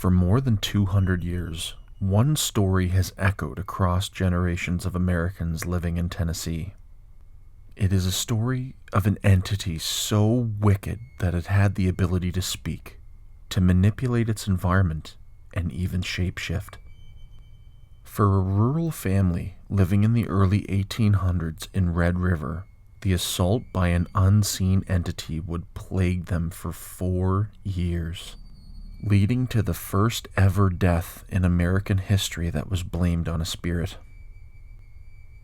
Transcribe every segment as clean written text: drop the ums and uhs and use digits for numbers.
For more than 200 years, one story has echoed across generations of Americans living in Tennessee. It is a story of an entity so wicked that it had the ability to speak, to manipulate its environment, and even shapeshift. For a rural family living in the early 1800s in Red River, the assault by an unseen entity would plague them for 4 years, leading to the first ever death in American history that was blamed on a spirit.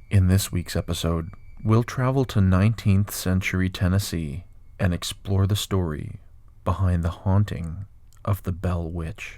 In this week's episode, we'll travel to 19th century Tennessee and explore the story behind the haunting of the Bell Witch.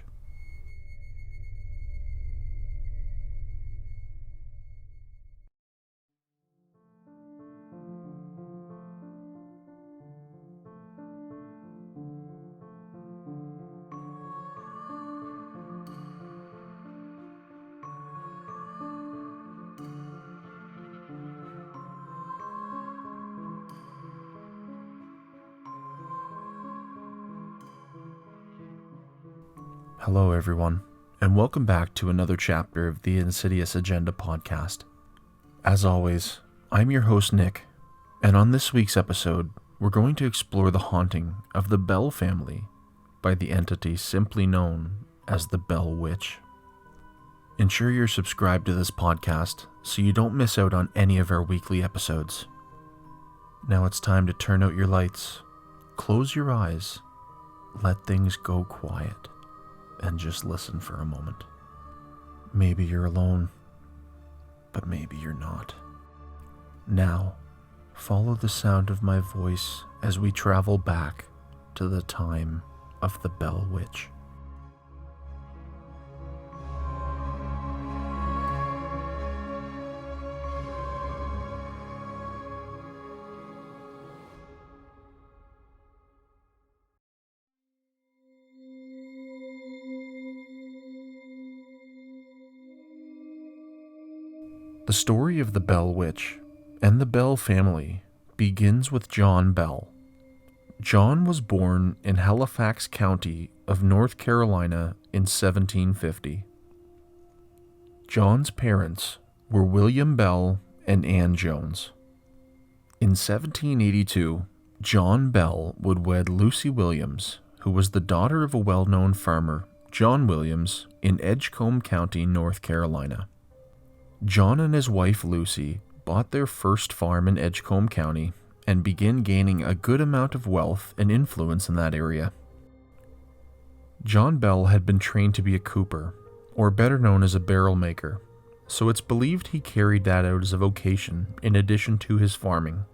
Hello everyone, and welcome back to another chapter of the Insidious Agenda podcast. As always, I'm your host Nick, and on this week's episode, we're going to explore the haunting of the Bell family by the entity simply known as the Bell Witch. Ensure you're subscribed to this podcast so you don't miss out on any of our weekly episodes. Now it's time to turn out your lights, close your eyes, let things go quiet, and just listen for a moment. Maybe you're alone, but maybe you're not. Now, follow the sound of my voice as we travel back to the time of the Bell Witch. The story of the Bell Witch and the Bell family begins with John Bell. John was born in Halifax County of North Carolina in 1750. John's parents were William Bell and Anne Jones. In 1782, John Bell would wed Lucy Williams, who was the daughter of a well-known farmer, John Williams, in Edgecombe County, North Carolina. John and his wife Lucy bought their first farm in Edgecombe County and began gaining a good amount of wealth and influence in that area. John Bell had been trained to be a cooper, or better known as a barrel maker, so it's believed he carried that out as a vocation in addition to his farming.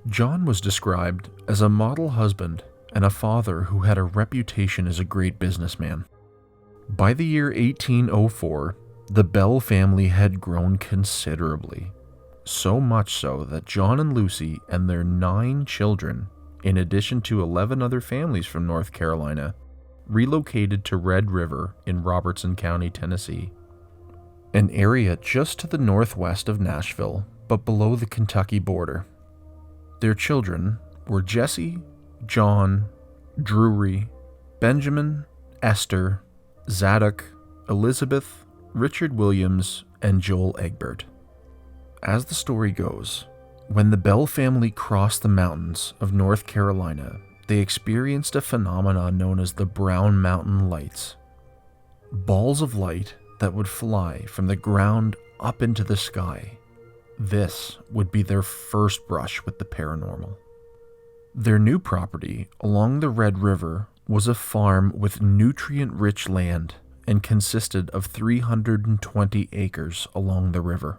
John was described as a model husband and a father who had a reputation as a great businessman. By the year 1804, the Bell family had grown considerably, so much so that John and Lucy and their 9 children, in addition to 11 other families from North Carolina, relocated to Red River in Robertson County, Tennessee, an area just to the northwest of Nashville, but below the Kentucky border. Their children were Jesse, John, Drury, Benjamin, Esther, Zadok, Elizabeth, Richard Williams, and Joel Egbert. As the story goes, when the Bell family crossed the mountains of North Carolina, they experienced a phenomenon known as the Brown Mountain Lights. Balls of light that would fly from the ground up into the sky. This would be their first brush with the paranormal. Their new property along the Red River was a farm with nutrient-rich land and consisted of 320 acres along the river.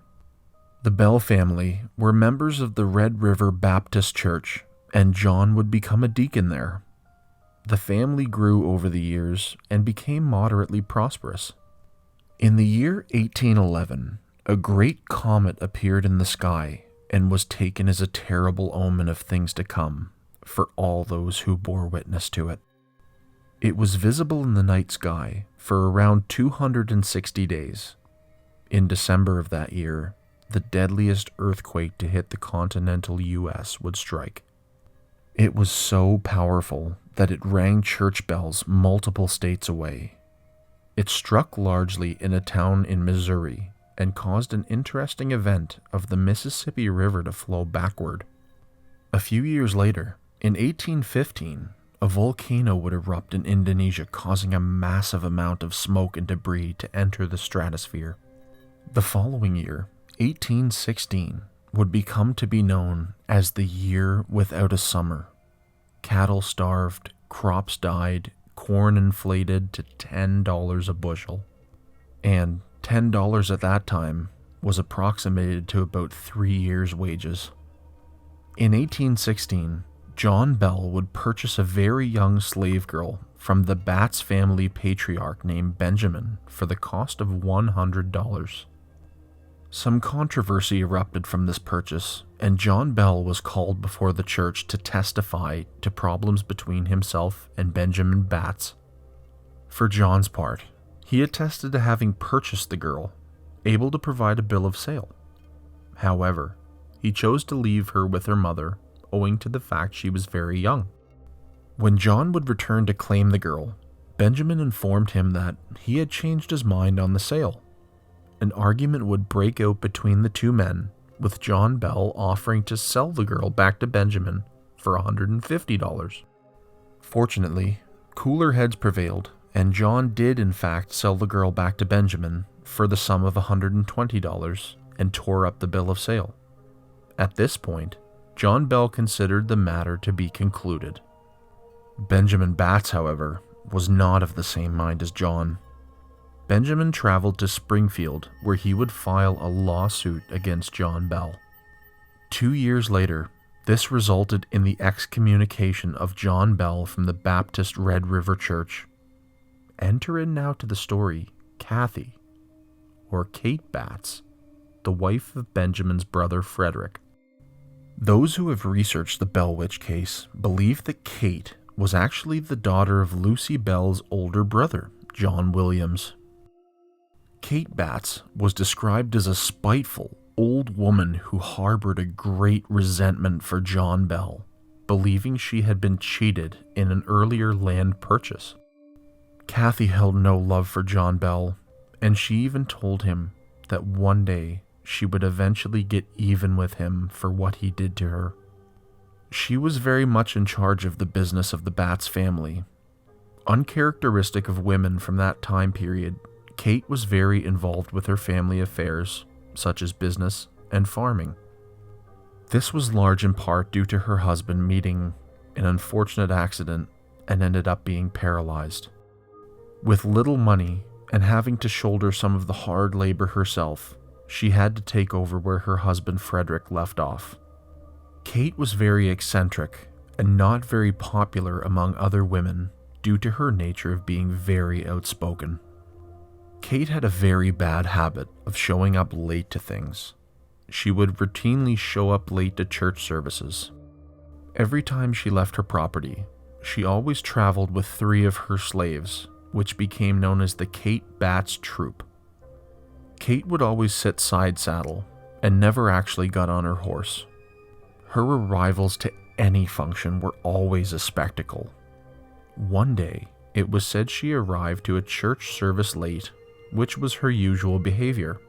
The Bell family were members of the Red River Baptist Church, and John would become a deacon there. The family grew over the years and became moderately prosperous. In the year 1811, a great comet appeared in the sky and was taken as a terrible omen of things to come for all those who bore witness to it. It was visible in the night sky for around 260 days. In December of that year, the deadliest earthquake to hit the continental U.S. would strike. It was so powerful that it rang church bells multiple states away, It struck largely in a town in Missouri and caused an interesting event of the Mississippi River to flow backward. A few years later, in 1815, a volcano would erupt in Indonesia, causing a massive amount of smoke and debris to enter the stratosphere. The following year, 1816, would become to be known as the year without a summer. Cattle starved, crops died, corn inflated to $10 a bushel. And $10 at that time was approximated to about 3 years' wages. In 1816, John Bell would purchase a very young slave girl from the Batts family patriarch named Benjamin for the cost of $100. Some controversy erupted from this purchase, and John Bell was called before the church to testify to problems between himself and Benjamin Batts. For John's part, he attested to having purchased the girl, able to provide a bill of sale. However, he chose to leave her with her mother, owing to the fact she was very young. When John would return to claim the girl, Benjamin informed him that he had changed his mind on the sale. An argument would break out between the two men, with John Bell offering to sell the girl back to Benjamin for $150. Fortunately, cooler heads prevailed, and John did in fact sell the girl back to Benjamin for the sum of $120 and tore up the bill of sale. At this point, John Bell considered the matter to be concluded. Benjamin Batts, however, was not of the same mind as John. Benjamin traveled to Springfield, where he would file a lawsuit against John Bell. 2 years later, this resulted in the excommunication of John Bell from the Baptist Red River Church. Enter in now to the story Kathy, or Kate Batts, the wife of Benjamin's brother Frederick. Those who have researched the Bell Witch case believe that Kate was actually the daughter of Lucy Bell's older brother, John Williams. Kate Batts was described as a spiteful, old woman who harbored a great resentment for John Bell, believing she had been cheated in an earlier land purchase. Kathy held no love for John Bell, and she even told him that one day she would eventually get even with him for what he did to her. She was very much in charge of the business of the Batts family. Uncharacteristic of women from that time period, Kate was very involved with her family affairs, such as business and farming. This was large in part due to her husband meeting an unfortunate accident and ended up being paralyzed. With little money and having to shoulder some of the hard labor herself, she had to take over where her husband Frederick left off. Kate was very eccentric and not very popular among other women due to her nature of being very outspoken. Kate had a very bad habit of showing up late to things. She would routinely show up late to church services. Every time she left her property, she always traveled with 3 of her slaves, which became known as the Kate Batts Troop. Kate would always sit side saddle and never actually got on her horse. Her arrivals to any function were always a spectacle. One day, it was said she arrived to a church service late, which was her usual behavior.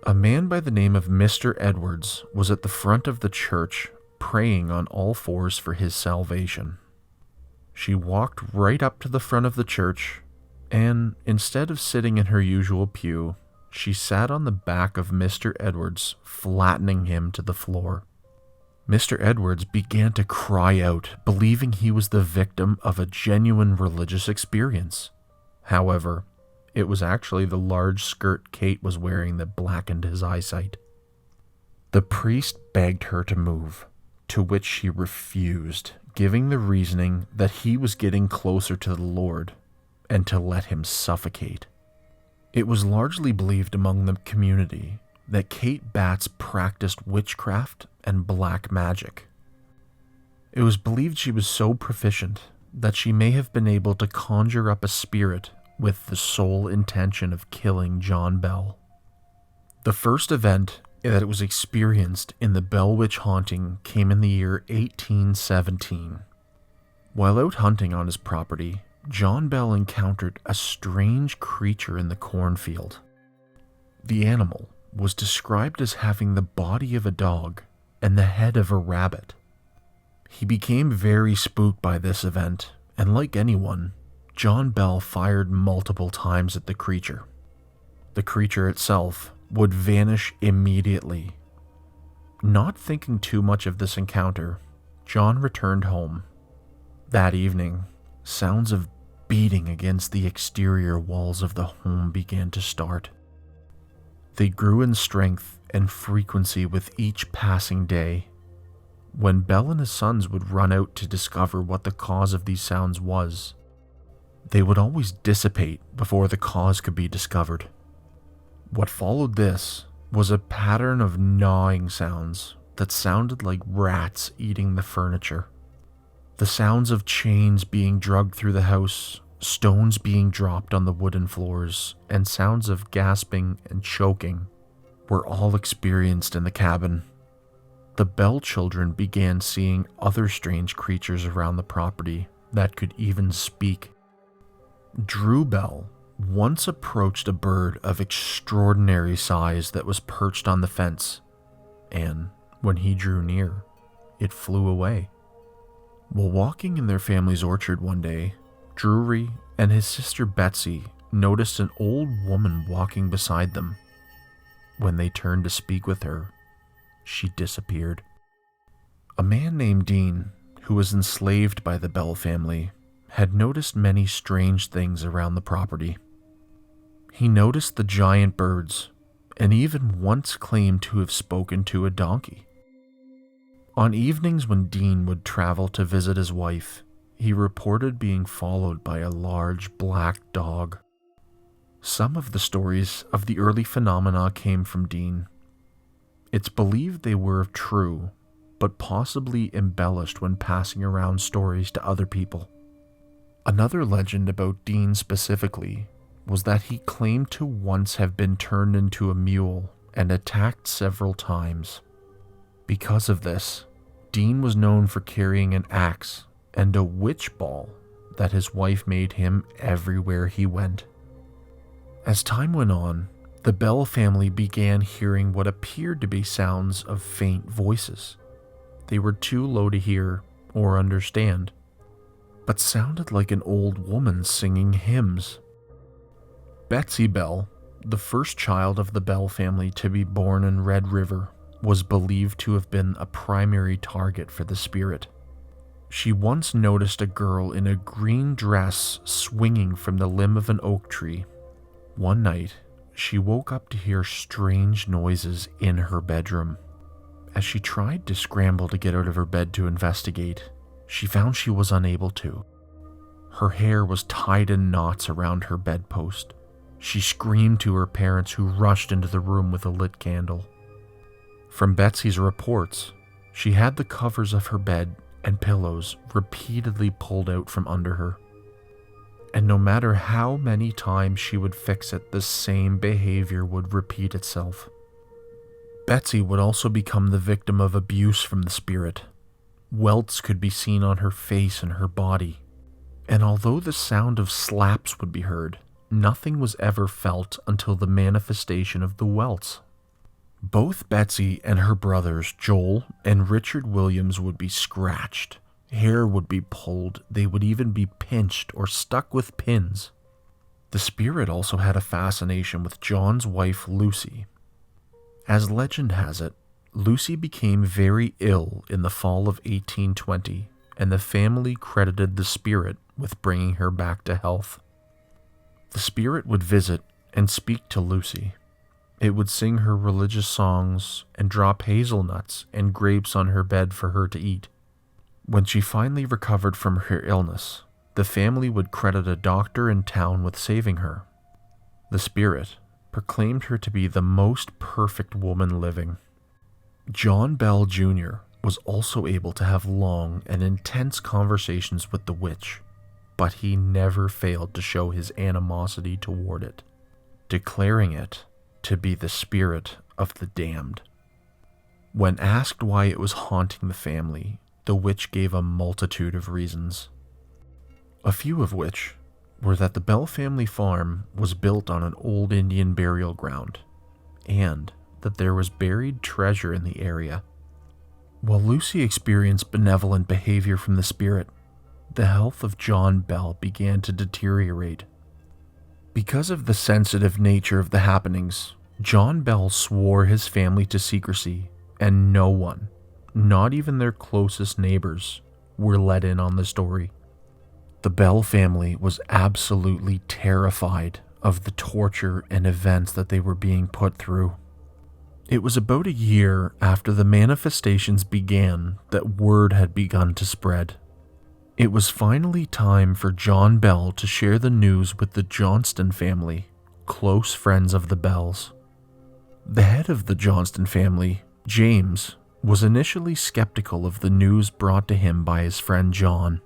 A man by the name of Mr. Edwards was at the front of the church praying on all fours for his salvation. She walked right up to the front of the church, and instead of sitting in her usual pew, she sat on the back of Mr. Edwards, flattening him to the floor. Mr. Edwards began to cry out, believing he was the victim of a genuine religious experience. However, it was actually the large skirt Kate was wearing that blackened his eyesight. The priest begged her to move, to which she refused, giving the reasoning that he was getting closer to the Lord and to let him suffocate. It was largely believed among the community that Kate Batts practiced witchcraft and black magic. It was believed she was so proficient that she may have been able to conjure up a spirit with the sole intention of killing John Bell. The first event that was experienced in the Bell Witch haunting came in the year 1817. While out hunting on his property, John Bell encountered a strange creature in the cornfield. The animal was described as having the body of a dog and the head of a rabbit. He became very spooked by this event, and like anyone, John Bell fired multiple times at the creature. The creature itself would vanish immediately. Not thinking too much of this encounter, John returned home. That evening, sounds of beating against the exterior walls of the home began to start. They grew in strength and frequency with each passing day. When Bell and his sons would run out to discover what the cause of these sounds was, they would always dissipate before the cause could be discovered. What followed this was a pattern of gnawing sounds that sounded like rats eating the furniture. The sounds of chains being dragged through the house, stones being dropped on the wooden floors, and sounds of gasping and choking were all experienced in the cabin. The Bell children began seeing other strange creatures around the property that could even speak. Drew Bell once approached a bird of extraordinary size that was perched on the fence, and when he drew near, it flew away. While walking in their family's orchard one day, Drury and his sister Betsy noticed an old woman walking beside them. When they turned to speak with her, she disappeared. A man named Dean, who was enslaved by the Bell family, had noticed many strange things around the property. He noticed the giant birds and even once claimed to have spoken to a donkey. On evenings when Dean would travel to visit his wife, he reported being followed by a large black dog. Some of the stories of the early phenomena came from Dean. It's believed they were true, but possibly embellished when passing around stories to other people. Another legend about Dean specifically was that he claimed to once have been turned into a mule and attacked several times. Because of this, Dean was known for carrying an axe and a witch ball that his wife made him everywhere he went. As time went on, the Bell family began hearing what appeared to be sounds of faint voices. They were too low to hear or understand, but sounded like an old woman singing hymns. Betsy Bell, the first child of the Bell family to be born in Red River, was believed to have been a primary target for the spirit. She once noticed a girl in a green dress swinging from the limb of an oak tree. One night, she woke up to hear strange noises in her bedroom. As she tried to scramble to get out of her bed to investigate, she found she was unable to. Her hair was tied in knots around her bedpost. She screamed to her parents, who rushed into the room with a lit candle. From Betsy's reports, she had the covers of her bed and pillows repeatedly pulled out from under her. And no matter how many times she would fix it, the same behavior would repeat itself. Betsy would also become the victim of abuse from the spirit. Welts could be seen on her face and her body, and although the sound of slaps would be heard, nothing was ever felt until the manifestation of the welts. Both Betsy and her brothers, Joel and Richard Williams, would be scratched. Hair would be pulled. They would even be pinched or stuck with pins. The spirit also had a fascination with John's wife, Lucy. As legend has it, Lucy became very ill in the fall of 1820, and the family credited the spirit with bringing her back to health. The spirit would visit and speak to Lucy. It would sing her religious songs and drop hazelnuts and grapes on her bed for her to eat. When she finally recovered from her illness, the family would credit a doctor in town with saving her. The spirit proclaimed her to be the most perfect woman living. John Bell Jr. was also able to have long and intense conversations with the witch, but he never failed to show his animosity toward it, declaring it to be the spirit of the damned. When asked why it was haunting the family, the witch gave a multitude of reasons. a few of which were that the Bell family farm was built on an old Indian burial ground, and that there was buried treasure in the area. While Lucy experienced benevolent behavior from the spirit, the health of John Bell began to deteriorate. Because of the sensitive nature of the happenings, John Bell swore his family to secrecy, and no one, not even their closest neighbors, were let in on the story. The Bell family was absolutely terrified of the torture and events that they were being put through. It was about a year after the manifestations began that word had begun to spread. It was finally time for John Bell to share the news with the Johnston family, close friends of the Bells. The head of the Johnston family, James, was initially skeptical of the news brought to him by his friend John.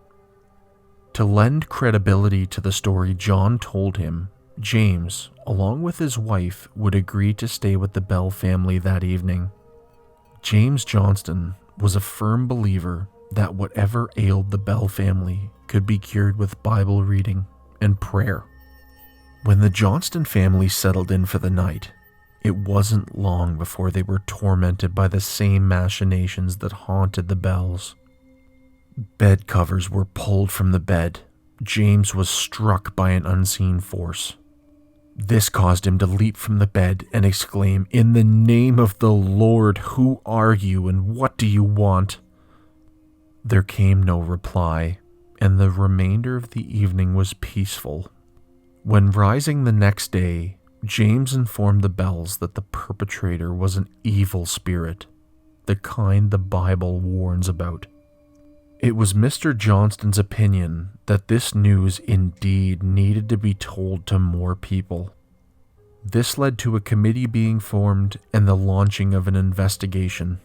To lend credibility to the story John told him, James, along with his wife, would agree to stay with the Bell family that evening. James Johnston was a firm believer that whatever ailed the Bell family could be cured with Bible reading and prayer. When the Johnston family settled in for the night, it wasn't long before they were tormented by the same machinations that haunted the Bells. Bed covers were pulled from the bed. James was struck by an unseen force. This caused him to leap from the bed and exclaim, "In the name of the Lord, who are you and what do you want?" There came no reply, and the remainder of the evening was peaceful. When rising the next day, James informed the Bells that the perpetrator was an evil spirit, the kind the Bible warns about. It was Mr. Johnston's opinion that this news indeed needed to be told to more people. This led to a committee being formed and the launching of an investigation.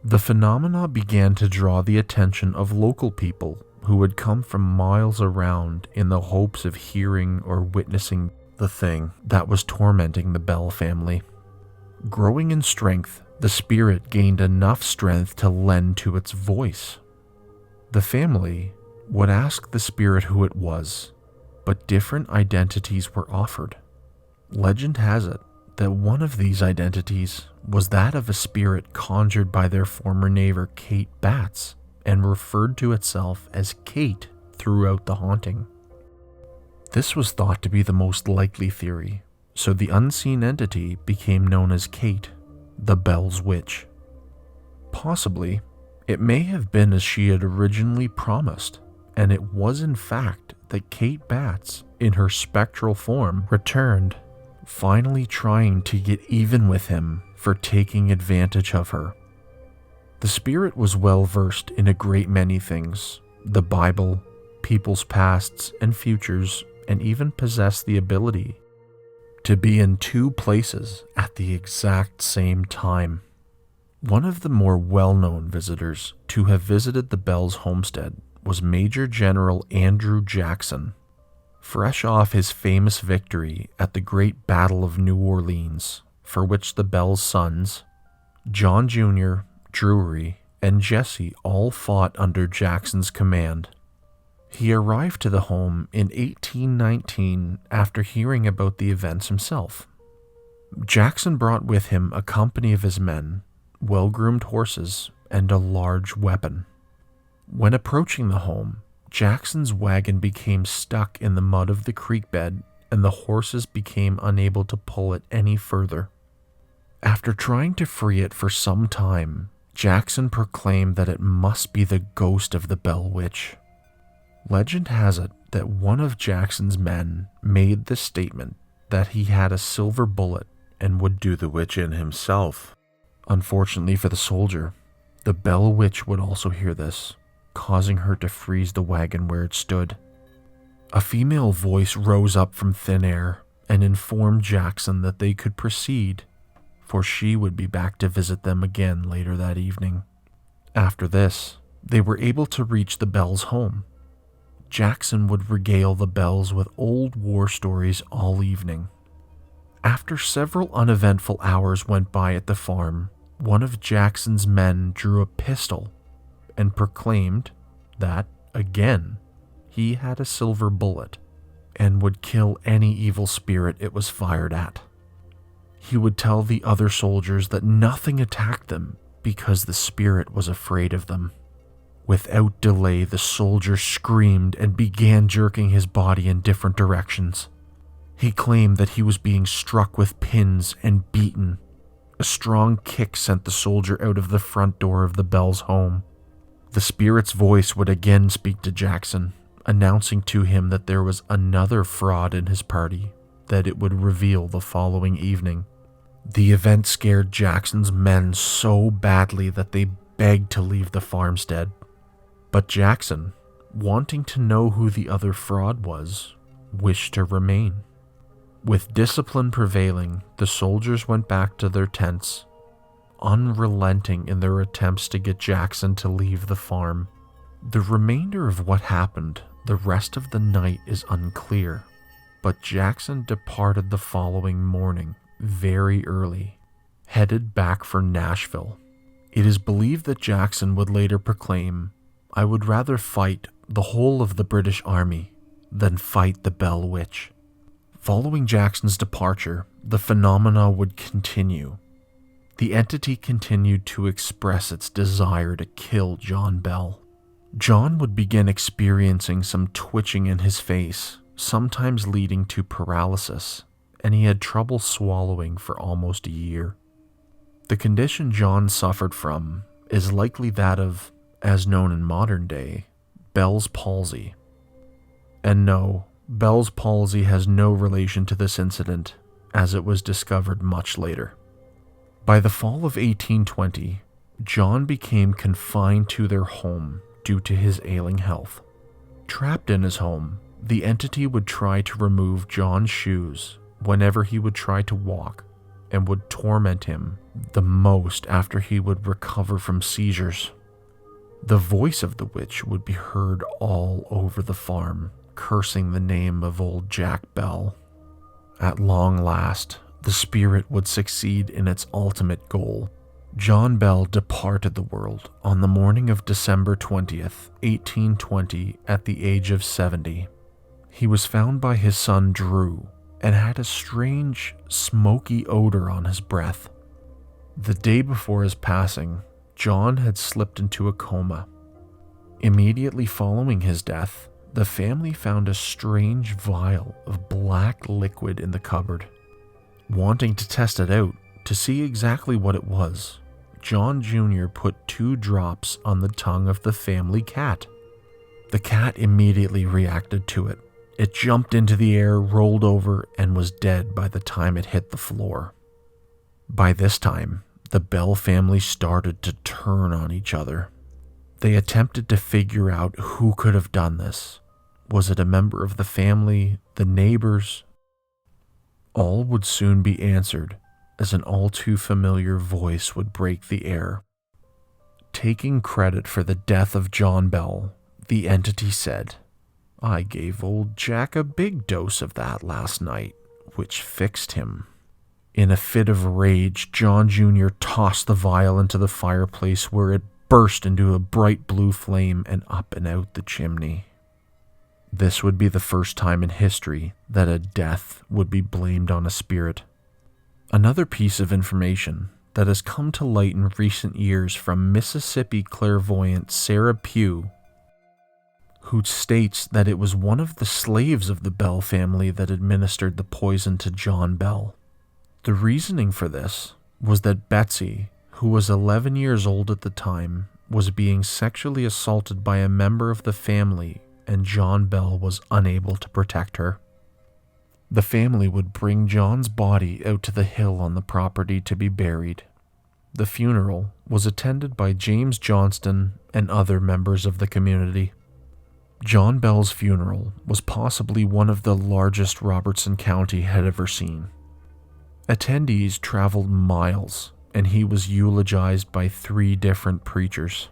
The phenomena began to draw the attention of local people who had come from miles around in the hopes of hearing or witnessing the thing that was tormenting the Bell family. Growing in strength, the spirit gained enough strength to lend to its voice. The family would ask the spirit who it was, but different identities were offered. Legend has it that one of these identities was that of a spirit conjured by their former neighbor Kate Batts and referred to itself as Kate throughout the haunting. This was thought to be the most likely theory, so the unseen entity became known as Kate, the Bell's Witch. Possibly, it may have been as she had originally promised, and it was in fact that Kate Batts, in her spectral form, returned, finally trying to get even with him for taking advantage of her. The spirit was well versed in a great many things, the Bible, people's pasts and futures, and even possessed the ability to be in two places at the exact same time. One of the more well-known visitors to have visited the Bells' homestead was Major General Andrew Jackson. Fresh off his famous victory at the Great Battle of New Orleans, for which the Bells' sons, John Jr., Drury, and Jesse all fought under Jackson's command. He arrived to the home in 1819 after hearing about the events himself. Jackson brought with him a company of his men, well-groomed horses, and a large weapon. When approaching the home, Jackson's wagon became stuck in the mud of the creek bed, and the horses became unable to pull it any further. After trying to free it for some time, Jackson proclaimed that it must be the ghost of the Bell Witch. Legend has it that one of Jackson's men made the statement that he had a silver bullet and would do the witch in himself. Unfortunately for the soldier, the Bell Witch would also hear this, causing her to freeze the wagon where it stood. A female voice rose up from thin air and informed Jackson that they could proceed, for she would be back to visit them again later that evening. After this, they were able to reach the Bells' home. Jackson would regale the Bells with old war stories all evening. After several uneventful hours went by at the farm, one of Jackson's men drew a pistol and proclaimed that, again, he had a silver bullet and would kill any evil spirit it was fired at. He would tell the other soldiers that nothing attacked them because the spirit was afraid of them. Without delay, the soldier screamed and began jerking his body in different directions. He claimed that he was being struck with pins and beaten. A strong kick sent the soldier out of the front door of the Bell's home. The spirit's voice would again speak to Jackson, announcing to him that there was another fraud in his party that it would reveal the following evening. The event scared Jackson's men so badly that they begged to leave the farmstead. But Jackson, wanting to know who the other fraud was, wished to remain. With discipline prevailing, the soldiers went back to their tents, unrelenting in their attempts to get Jackson to leave the farm. The remainder of what happened the rest of the night is unclear, but Jackson departed the following morning very early, headed back for Nashville. It is believed that Jackson would later proclaim, "I would rather fight the whole of the British Army than fight the Bell Witch." Following Jackson's departure, the phenomena would continue. The entity continued to express its desire to kill John Bell. John would begin experiencing some twitching in his face, sometimes leading to paralysis, and he had trouble swallowing for almost a year. The condition John suffered from is likely that of, as known in modern day, Bell's palsy. And no, Bell's palsy has no relation to this incident, as it was discovered much later. By the fall of 1820, John became confined to their home due to his ailing health. Trapped in his home, the entity would try to remove John's shoes whenever he would try to walk, and would torment him the most after he would recover from seizures. The voice of the witch would be heard all over the farm, cursing the name of old Jack Bell. At long last, the spirit would succeed in its ultimate goal. John Bell departed the world on the morning of December 20th, 1820, at the age of 70. He was found by his son Drew and had a strange, smoky odor on his breath. The day before his passing, John had slipped into a coma. Immediately following his death, the family found a strange vial of black liquid in the cupboard. Wanting to test it out to see exactly what it was, John Jr. put 2 drops on the tongue of the family cat. The cat immediately reacted to it. It jumped into the air, rolled over, and was dead by the time it hit the floor. By this time, the Bell family started to turn on each other. They attempted to figure out who could have done this. Was it a member of the family, the neighbors? All would soon be answered, as an all too familiar voice would break the air. Taking credit for the death of John Bell, the entity said, "I gave old Jack a big dose of that last night, which fixed him." In a fit of rage, John Jr. tossed the vial into the fireplace, where it burst into a bright blue flame and up and out the chimney. This would be the first time in history that a death would be blamed on a spirit. Another piece of information that has come to light in recent years from Mississippi clairvoyant Sarah Pugh, who states that it was one of the slaves of the Bell family that administered the poison to John Bell. The reasoning for this was that Betsy, who was 11 years old at the time, was being sexually assaulted by a member of the family, and John Bell was unable to protect her. The family would bring John's body out to the hill on the property to be buried. The funeral was attended by James Johnston and other members of the community. John Bell's funeral was possibly one of the largest Robertson County had ever seen. Attendees traveled miles, and he was eulogized by 3 different preachers.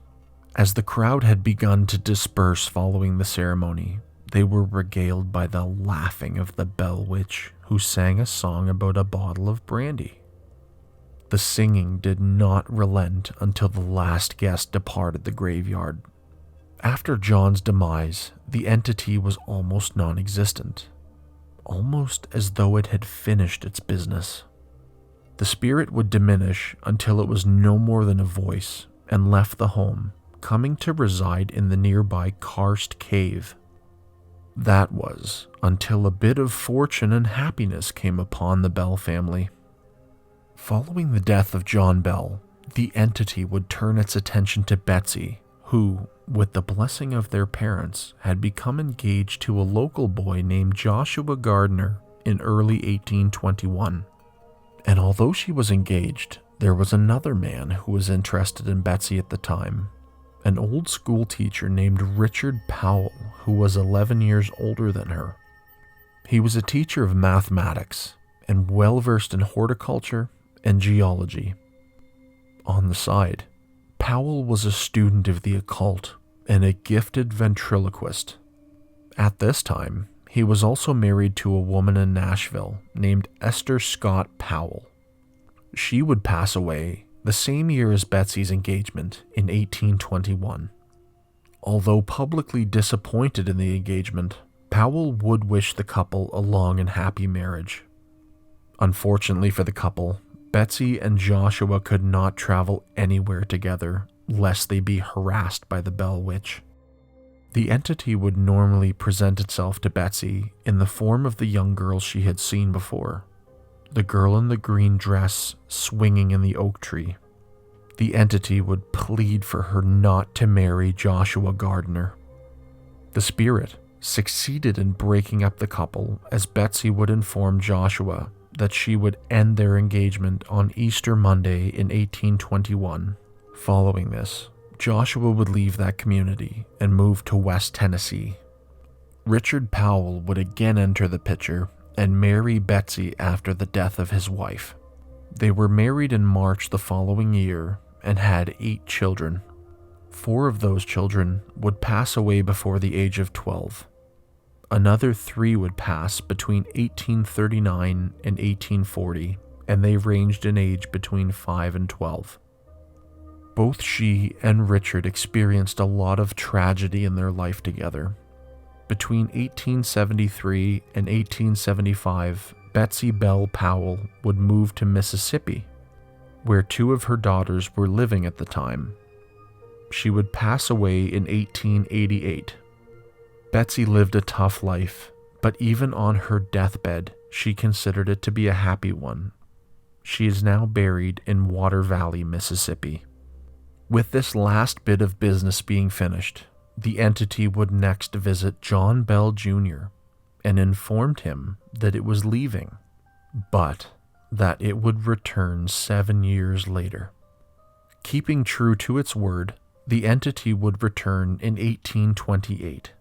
As the crowd had begun to disperse following the ceremony, they were regaled by the laughing of the Bell Witch, who sang a song about a bottle of brandy. The singing did not relent until the last guest departed the graveyard. After John's demise, the entity was almost non-existent, almost as though it had finished its business. The spirit would diminish until it was no more than a voice and left the home, coming to reside in the nearby karst cave. That was until a bit of fortune and happiness came upon the Bell family. Following the death of John Bell, the entity would turn its attention to Betsy, who, with the blessing of their parents, had become engaged to a local boy named Joshua Gardner in early 1821. And although she was engaged, there was another man who was interested in Betsy at the time, an old school teacher named Richard Powell, who was 11 years older than her. He was a teacher of mathematics and well versed in horticulture and geology. On the side, Powell was a student of the occult and a gifted ventriloquist. At this time, he was also married to a woman in Nashville named Esther Scott Powell. She would pass away the same year as Betsy's engagement in 1821. Although publicly disappointed in the engagement, Powell would wish the couple a long and happy marriage. Unfortunately for the couple, Betsy and Joshua could not travel anywhere together lest they be harassed by the Bell Witch. The entity would normally present itself to Betsy in the form of the young girl she had seen before, the girl in the green dress swinging in the oak tree. The entity would plead for her not to marry Joshua Gardner. The spirit succeeded in breaking up the couple, as Betsy would inform Joshua that she would end their engagement on Easter Monday in 1821. Following this, Joshua would leave that community and move to West Tennessee. Richard Powell would again enter the picture and marry Betsy after the death of his wife. They were married in March the following year and had 8 children. 4 of those children would pass away before the age of 12. Another 3 would pass between 1839 and 1840, and they ranged in age between 5 and 12. Both she and Richard experienced a lot of tragedy in their life together. Between 1873 and 1875, Betsy Bell Powell would move to Mississippi, where 2 of her daughters were living at the time. She would pass away in 1888. Betsy lived a tough life, but even on her deathbed, she considered it to be a happy one. She is now buried in Water Valley, Mississippi. With this last bit of business being finished, the entity would next visit John Bell Jr. and informed him that it was leaving, but that it would return 7 years later. Keeping true to its word, the entity would return in 1828.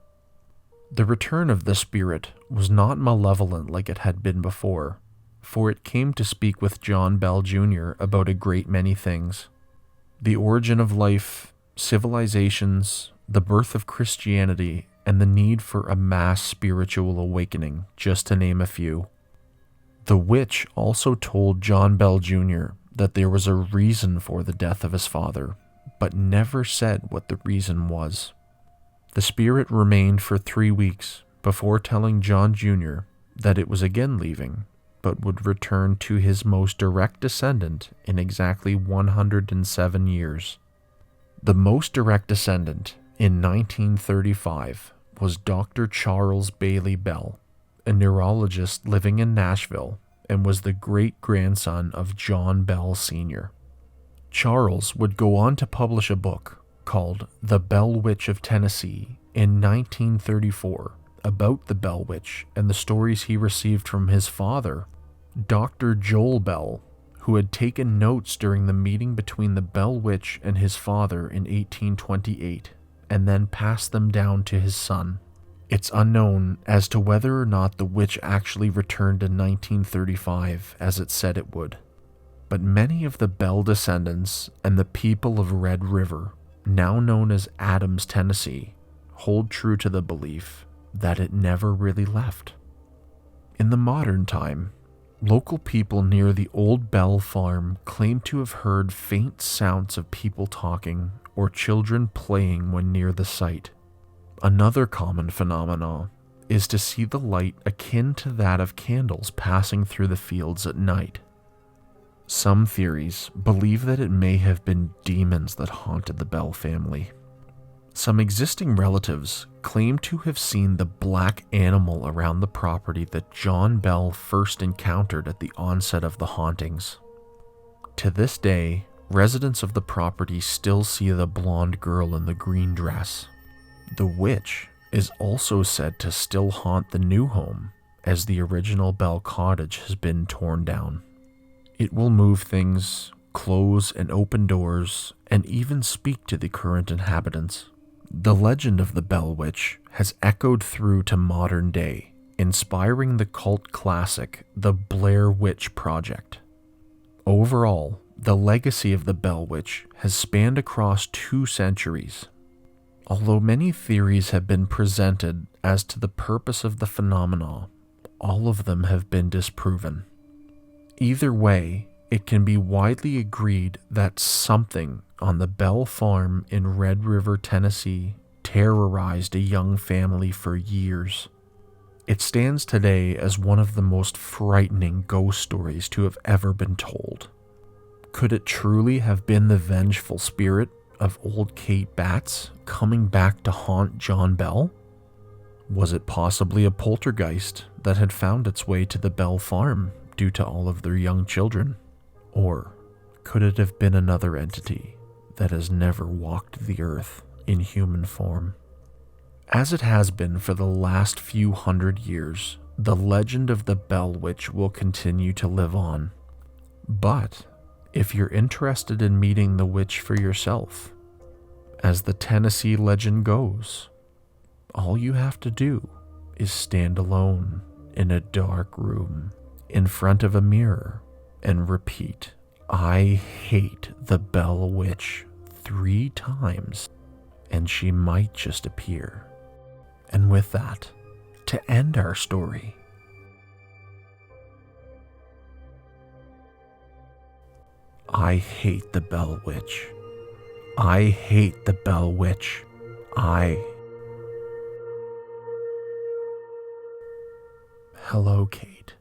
The return of the spirit was not malevolent like it had been before, for it came to speak with John Bell Jr. about a great many things. The origin of life, civilizations, the birth of Christianity, and the need for a mass spiritual awakening, just to name a few. The witch also told John Bell Jr. that there was a reason for the death of his father, but never said what the reason was. The spirit remained for 3 weeks before telling John Jr. that it was again leaving, but would return to his most direct descendant in exactly 107 years. The most direct descendant in 1935 was Dr. Charles Bailey Bell, a neurologist living in Nashville, and was the great-grandson of John Bell Sr. Charles would go on to publish a book called The Bell Witch of Tennessee in 1934 about the Bell Witch and the stories he received from his father, Dr. Joel Bell, who had taken notes during the meeting between the Bell Witch and his father in 1828, and then passed them down to his son. It's unknown as to whether or not the witch actually returned in 1935 as it said it would, but many of the Bell descendants and the people of Red River, now known as Adams, Tennessee, hold true to the belief that it never really left. In the modern time, local people near the old Bell farm claim to have heard faint sounds of people talking or children playing when near the site. Another common phenomenon is to see the light akin to that of candles passing through the fields at night. Some theories believe that it may have been demons that haunted the Bell family. Some existing relatives claim to have seen the black animal around the property that John Bell first encountered at the onset of the hauntings. To this day, residents of the property still see the blonde girl in the green dress. The witch is also said to still haunt the new home, as the original Bell cottage has been torn down. It will move things, close and open doors, and even speak to the current inhabitants. The legend of the Bell Witch has echoed through to modern day, inspiring the cult classic, The Blair Witch Project. Overall, the legacy of the Bell Witch has spanned across 2 centuries. Although many theories have been presented as to the purpose of the phenomena, all of them have been disproven. Either way, it can be widely agreed that something on the Bell farm in Red River, Tennessee, terrorized a young family for years. It stands today as one of the most frightening ghost stories to have ever been told. Could it truly have been the vengeful spirit of old Kate Batts coming back to haunt John Bell? Was it possibly a poltergeist that had found its way to the Bell farm due to all of their young children? Or could it have been another entity that has never walked the earth in human form? As it has been for the last few hundred years, the legend of the Bell Witch will continue to live on. But if you're interested in meeting the witch for yourself, as the Tennessee legend goes, all you have to do is stand alone in a dark room in front of a mirror and repeat, "I hate the Bell Witch," 3 times, and she might just appear. And with that, to end our story, I hate the Bell Witch. I hate the Bell Witch. Hello, Kate.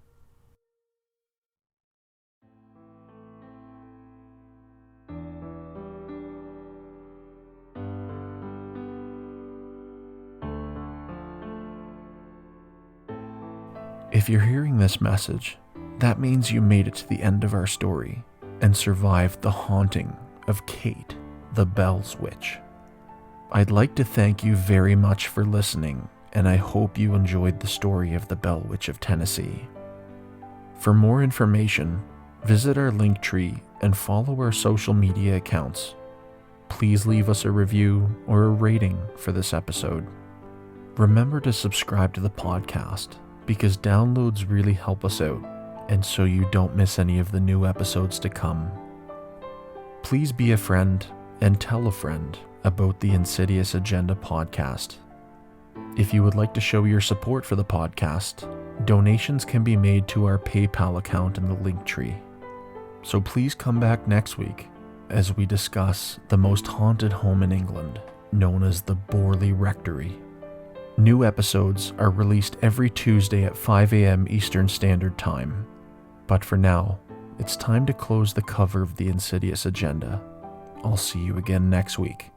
If you're hearing this message, that means you made it to the end of our story and survived the haunting of Kate, the Bell's Witch. I'd like to thank you very much for listening, and I hope you enjoyed the story of the Bell Witch of Tennessee. For more information, visit our Linktree and follow our social media accounts. Please leave us a review or a rating for this episode. Remember to subscribe to the podcast, because downloads really help us out, and so you don't miss any of the new episodes to come. Please be a friend and tell a friend about the Insidious Agenda podcast. If you would like to show your support for the podcast, donations can be made to our PayPal account in the Linktree. So please come back next week as we discuss the most haunted home in England, known as the Borley Rectory. New episodes are released every Tuesday at 5 a.m. Eastern Standard Time. But for now, it's time to close the cover of the Insidious Agenda. I'll see you again next week.